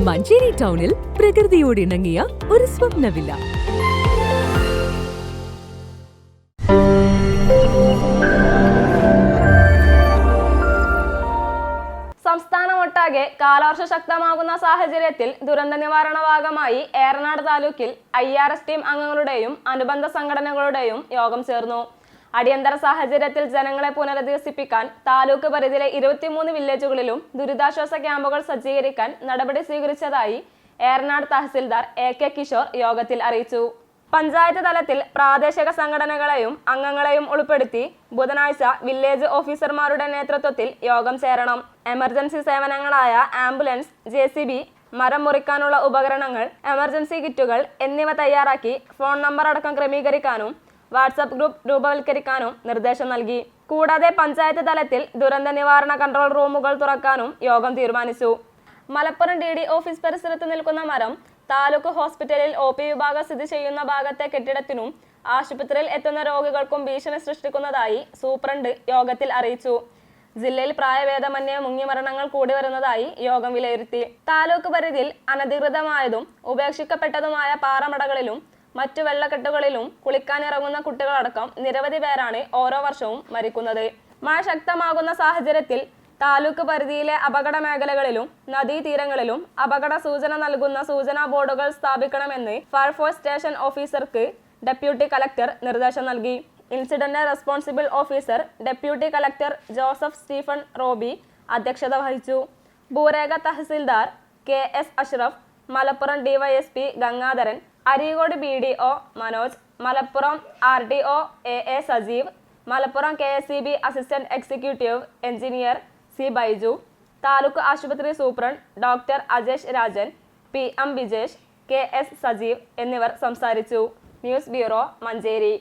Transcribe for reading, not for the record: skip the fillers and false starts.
മഞ്ചേരി ടൗണിൽ പ്രകൃതിയോട് ഇണങ്ങിയ ഒരു സ്വപ്ന വില്ല. സംസ്ഥാനമൊട്ടാകെ കാലവർഷ ശക്തമാകുന്ന സാഹചര്യത്തിൽ ദുരന്ത നിവാരണ ഭാഗമായി ഏറനാട് താലൂക്കിൽ IRS ടീം അംഗങ്ങളുടെയും അനുബന്ധ സംഘടനകളുടെയും യോഗം ചേർന്നു. അടിയന്തര സാഹചര്യത്തിൽ ജനങ്ങളെ പുനരധിവസിപ്പിക്കാൻ താലൂക്ക് പരിധിയിലെ 23 വില്ലേജുകളിലും ദുരിതാശ്വാസ ക്യാമ്പുകൾ സജ്ജീകരിക്കാൻ നടപടി സ്വീകരിച്ചതായി ഏറനാട് തഹസിൽദാർ AK കിഷോർ യോഗത്തിൽ അറിയിച്ചു. പഞ്ചായത്ത് തലത്തിൽ പ്രാദേശിക സംഘടനകളെയും അംഗങ്ങളെയും ഉൾപ്പെടുത്തി ബുധനാഴ്ച വില്ലേജ് ഓഫീസർമാരുടെ നേതൃത്വത്തിൽ യോഗം ചേരണം. എമർജൻസി സേവനങ്ങളായ ആംബുലൻസ്, JCB, മരം മുറിക്കാനുള്ള ഉപകരണങ്ങൾ, എമർജൻസി കിറ്റുകൾ എന്നിവ തയ്യാറാക്കി ഫോൺ നമ്പർ അടക്കം ക്രമീകരിക്കാനും വാട്സ്ആപ്പ് ഗ്രൂപ്പ് രൂപവൽക്കരിക്കാനും നിർദ്ദേശം നൽകി. കൂടാതെ പഞ്ചായത്ത് തലത്തിൽ ദുരന്ത നിവാരണ കൺട്രോൾ റൂമുകൾ തുറക്കാനും യോഗം തീരുമാനിച്ചു. മലപ്പുറം DD ഓഫീസ് പരിസരത്ത് നിൽക്കുന്ന മരം താലൂക്ക് ഹോസ്പിറ്റലിൽ OP വിഭാഗം സ്ഥിതി ചെയ്യുന്ന ഭാഗത്തെ കെട്ടിടത്തിനും ആശുപത്രിയിൽ എത്തുന്ന രോഗികൾക്കും ഭീഷണി സൃഷ്ടിക്കുന്നതായി സൂപ്രണ്ട് യോഗത്തിൽ അറിയിച്ചു. ജില്ലയിൽ പ്രായഭേദമന്യേ മുങ്ങിമരണങ്ങൾ കൂടി വരുന്നതായി യോഗം വിലയിരുത്തി. താലൂക്ക് പരിധിയിൽ അനധികൃതമായതും ഉപേക്ഷിക്കപ്പെട്ടതുമായ പാറമടകളിലും മറ്റു വെള്ളക്കെട്ടുകളിലും കുളിക്കാനിറങ്ങുന്ന കുട്ടികളടക്കം നിരവധി പേരാണ് ഓരോ വർഷവും മരിക്കുന്നത്. മഴ ശക്തമാകുന്ന സാഹചര്യത്തിൽ താലൂക്ക് പരിധിയിലെ അപകട മേഖലകളിലും നദീതീരങ്ങളിലും അപകട സൂചന നൽകുന്ന സൂചനാ ബോർഡുകൾ സ്ഥാപിക്കണമെന്ന് ഫയർഫോഴ്സ് സ്റ്റേഷൻ ഓഫീസർക്ക് ഡെപ്യൂട്ടി കളക്ടർ നിർദ്ദേശം നൽകി. Incident responsible officer deputy collector Joseph Stephen Robi അധ്യക്ഷത വഹിച്ചു. ഭൂരേഖ tahsildar KS Ashraf, Malappuram DYSP Gangadharan, Areekode BDO Manoj, Malappuram RDO AA Sajeev, Malappuram KSEB assistant executive engineer C Baiju, taluk ആശുപത്രി superintendent doctor Ajesh Rajan, PM Bijesh, KS Sajeev എന്നിവർ സംസാരിച്ചു. News bureau, Manjeri.